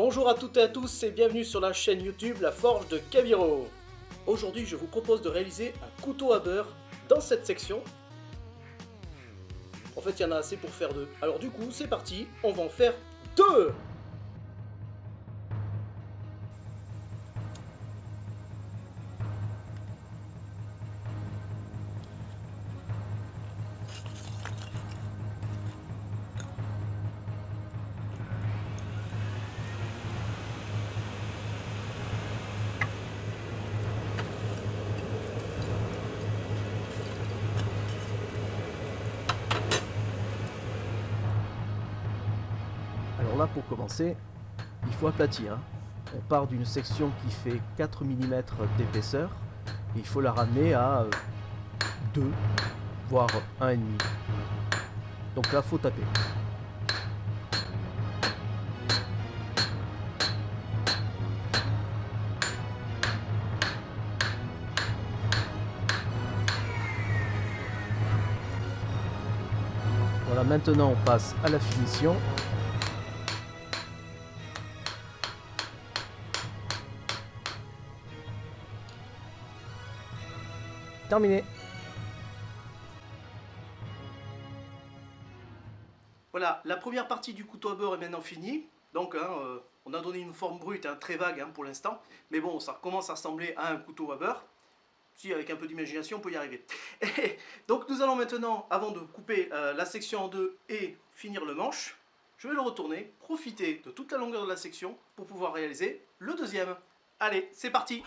Bonjour à toutes et à tous et bienvenue sur la chaîne YouTube La Forge de Kaviro. Aujourd'hui je vous propose de réaliser un couteau à beurre dans cette section. En fait il y en a assez pour faire deux. Alors du coup c'est parti, on va en faire deux. Alors là, pour commencer, il faut aplatir. On part d'une section qui fait 4 mm d'épaisseur et il faut la ramener à 2, voire 1,5. Donc là, faut taper. Voilà, maintenant on passe à la finition. Terminé. Voilà, la première partie du couteau à beurre est maintenant finie. Donc on a donné une forme brute, très vague pour l'instant. Mais bon, ça commence à ressembler à un couteau à beurre. Si avec un peu d'imagination on peut y arriver. Donc nous allons maintenant, avant de couper la section en deux et finir le manche, je vais le retourner, profiter de toute la longueur de la section pour pouvoir réaliser le deuxième. Allez, c'est parti!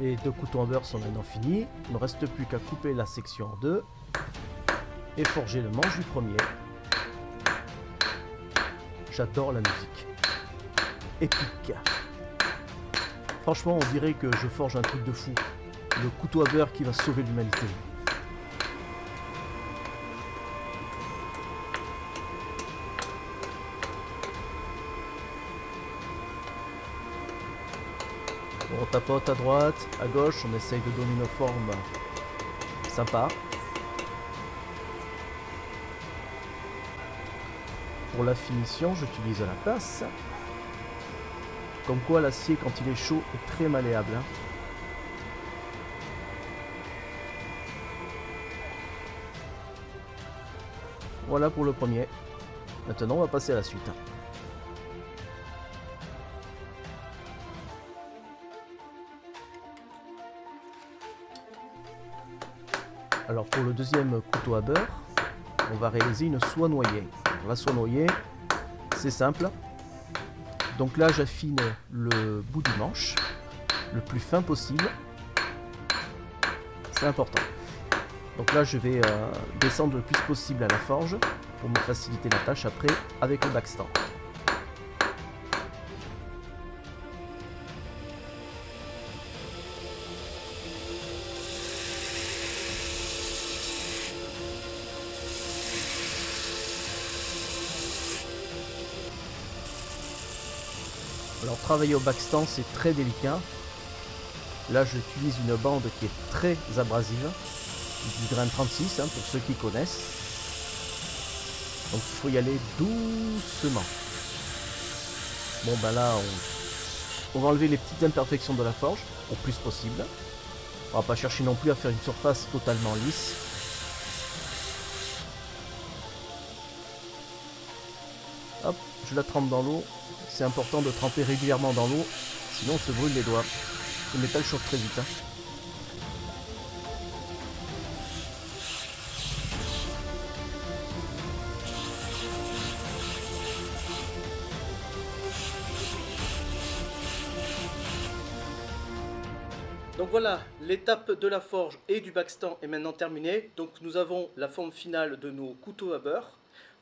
Les deux couteaux en beurre sont maintenant finis. Il ne me reste plus qu'à couper la section en deux et forger le manche du premier. J'adore la musique. Épique. Franchement, on dirait que je forge un truc de fou. Le couteau à beurre qui va sauver l'humanité. On tapote à droite, à gauche, on essaye de donner une forme sympa. Pour la finition, j'utilise la pince. Comme quoi l'acier, quand il est chaud, est très malléable. Voilà pour le premier. Maintenant, on va passer à la suite. Alors pour le deuxième couteau à beurre, on va réaliser une soie noyée. La soie noyée, c'est simple. Donc là, j'affine le bout du manche, le plus fin possible. C'est important. Donc là, je vais descendre le plus possible à la forge pour me faciliter la tâche après avec le backstand. Alors travailler au backstand c'est très délicat. Là j'utilise une bande qui est très abrasive, du grain 36 pour ceux qui connaissent. Donc il faut y aller doucement. Bon ben là on va enlever les petites imperfections de la forge au plus possible. On va pas chercher non plus à faire une surface totalement lisse. Hop, je la trempe dans l'eau. C'est important de tremper régulièrement dans l'eau, sinon on se brûle les doigts. Le métal chauffe très vite. Donc voilà, l'étape de la forge et du backstand est maintenant terminée. Donc nous avons la forme finale de nos couteaux à beurre.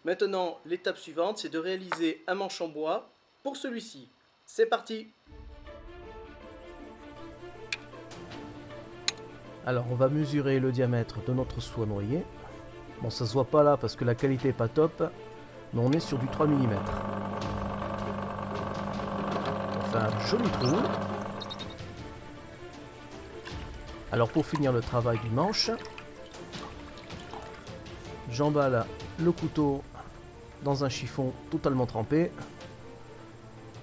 Maintenant, l'étape suivante, c'est de réaliser un manche en bois pour celui-ci. C'est parti! Alors on va mesurer le diamètre de notre soie noyée. Bon, ça se voit pas là parce que la qualité est pas top, mais on est sur du 3 mm. On fait un joli trou. Alors pour finir le travail du manche, j'emballe le couteau dans un chiffon totalement trempé.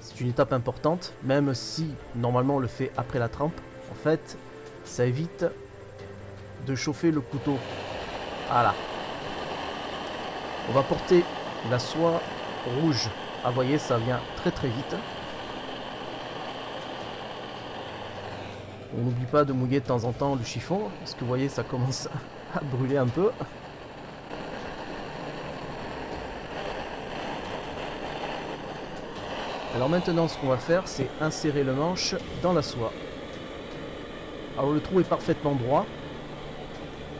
C'est une étape importante, même si normalement on le fait après la trempe. En fait, ça évite de chauffer le couteau. Voilà. On va porter la soie rouge. Ah, vous voyez, ça vient très très vite. On n'oublie pas de mouiller de temps en temps le chiffon, parce que vous voyez, ça commence à brûler un peu. Alors maintenant, ce qu'on va faire, c'est insérer le manche dans la soie. Alors le trou est parfaitement droit.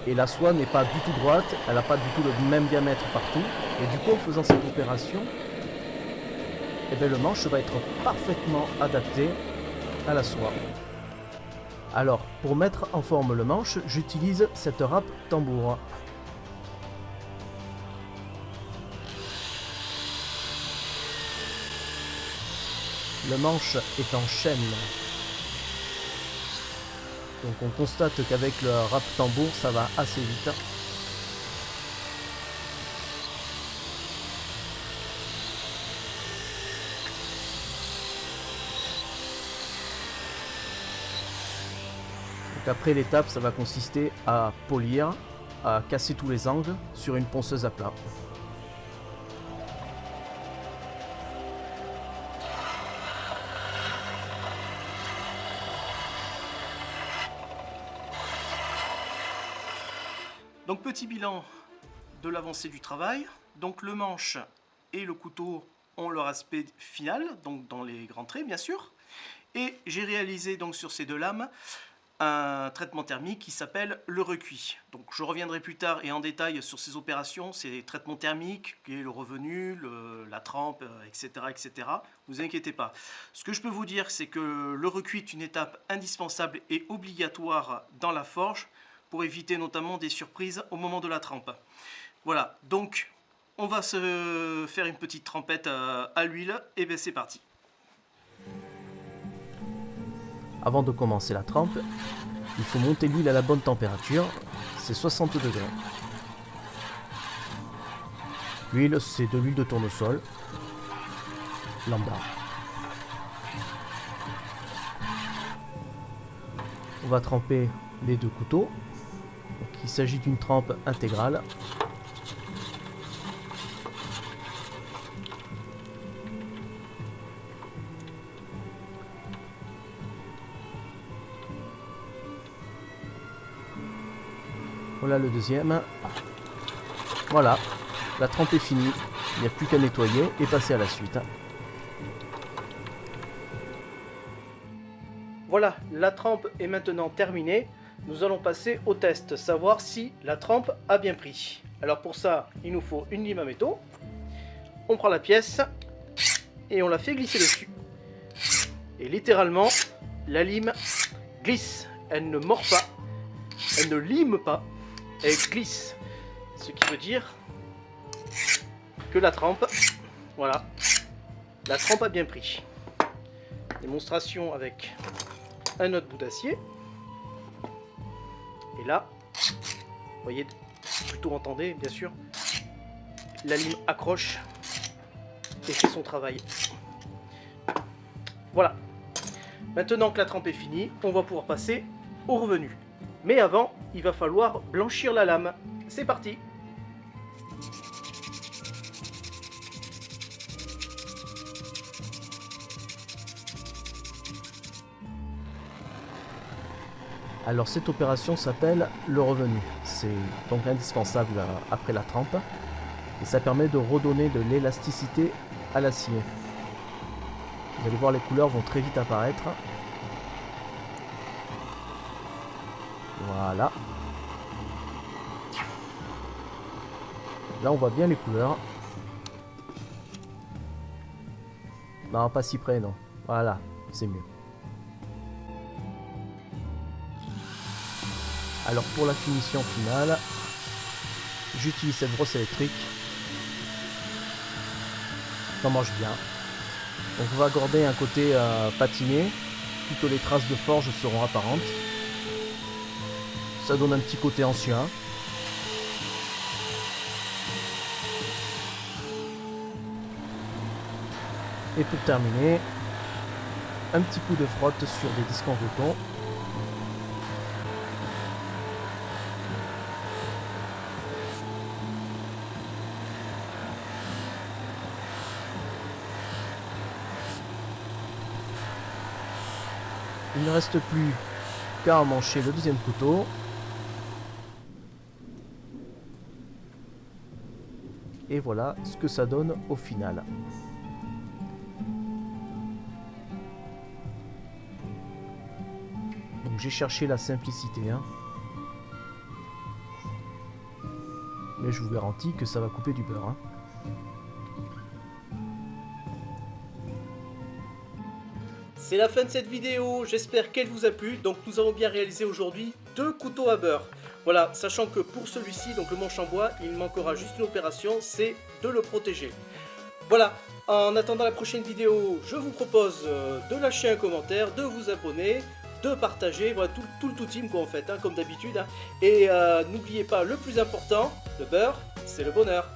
Et la soie n'est pas du tout droite, elle n'a pas du tout le même diamètre partout. Et du coup, en faisant cette opération, eh bien, le manche va être parfaitement adapté à la soie. Alors, pour mettre en forme le manche, j'utilise cette râpe tambour. Le manche est en chaîne. Donc on constate qu'avec le râpe tambour, ça va assez vite. Donc après l'étape, ça va consister à polir, à casser tous les angles sur une ponceuse à plat. Donc petit bilan de l'avancée du travail. Donc le manche et le couteau ont leur aspect final, donc dans les grands traits bien sûr. Et j'ai réalisé donc sur ces deux lames un traitement thermique qui s'appelle le recuit. Donc je reviendrai plus tard et en détail sur ces opérations, ces traitements thermiques, qui est le revenu, la trempe, etc., etc. Ne vous inquiétez pas. Ce que je peux vous dire, c'est que le recuit est une étape indispensable et obligatoire dans la forge pour éviter notamment des surprises au moment de la trempe. Voilà, donc on va se faire une petite trempette à l'huile et bien c'est parti. Avant de commencer la trempe, il faut monter l'huile à la bonne température, c'est 60 degrés. L'huile, c'est de l'huile de tournesol, lambda. On va tremper les deux couteaux. Donc, il s'agit d'une trempe intégrale. Voilà le deuxième. Voilà, la trempe est finie. Il n'y a plus qu'à nettoyer et passer à la suite. Voilà, la trempe est maintenant terminée. Nous allons passer au test, savoir si la trempe a bien pris. Alors pour ça, il nous faut une lime à métaux. On prend la pièce et on la fait glisser dessus. Et littéralement, la lime glisse. Elle ne mord pas, elle ne lime pas, elle glisse. Ce qui veut dire que la trempe, voilà, la trempe a bien pris. Démonstration avec un autre bout d'acier. Et là, vous voyez, plutôt entendez bien sûr, la lime accroche et fait son travail. Voilà. Maintenant que la trempe est finie, on va pouvoir passer au revenu. Mais avant, il va falloir blanchir la lame. C'est parti! Alors cette opération s'appelle le revenu. C'est donc indispensable après la trempe et ça permet de redonner de l'élasticité à l'acier. Vous allez voir, les couleurs vont très vite apparaître. Voilà. Là on voit bien les couleurs. Non, pas si près, non. Voilà, c'est mieux. Alors pour la finition finale, j'utilise cette brosse électrique. Ça marche bien. Donc on va garder un côté patiné. Toutes les traces de forge seront apparentes. Ça donne un petit côté ancien. Et pour terminer, un petit coup de frotte sur des disques en coton. Il ne reste plus qu'à emmancher le deuxième couteau. Et voilà ce que ça donne au final. Donc j'ai cherché la simplicité, hein. Mais je vous garantis que ça va couper du beurre, hein. C'est la fin de cette vidéo, j'espère qu'elle vous a plu. Donc nous avons bien réalisé aujourd'hui 2 couteaux à beurre. Voilà, sachant que pour celui-ci, donc le manche en bois, il manquera juste une opération, c'est de le protéger. Voilà, en attendant la prochaine vidéo, je vous propose de lâcher un commentaire, de vous abonner, de partager, voilà, tout le tout team quoi en fait, hein, comme d'habitude. Hein. Et n'oubliez pas, le plus important, le beurre, c'est le bonheur.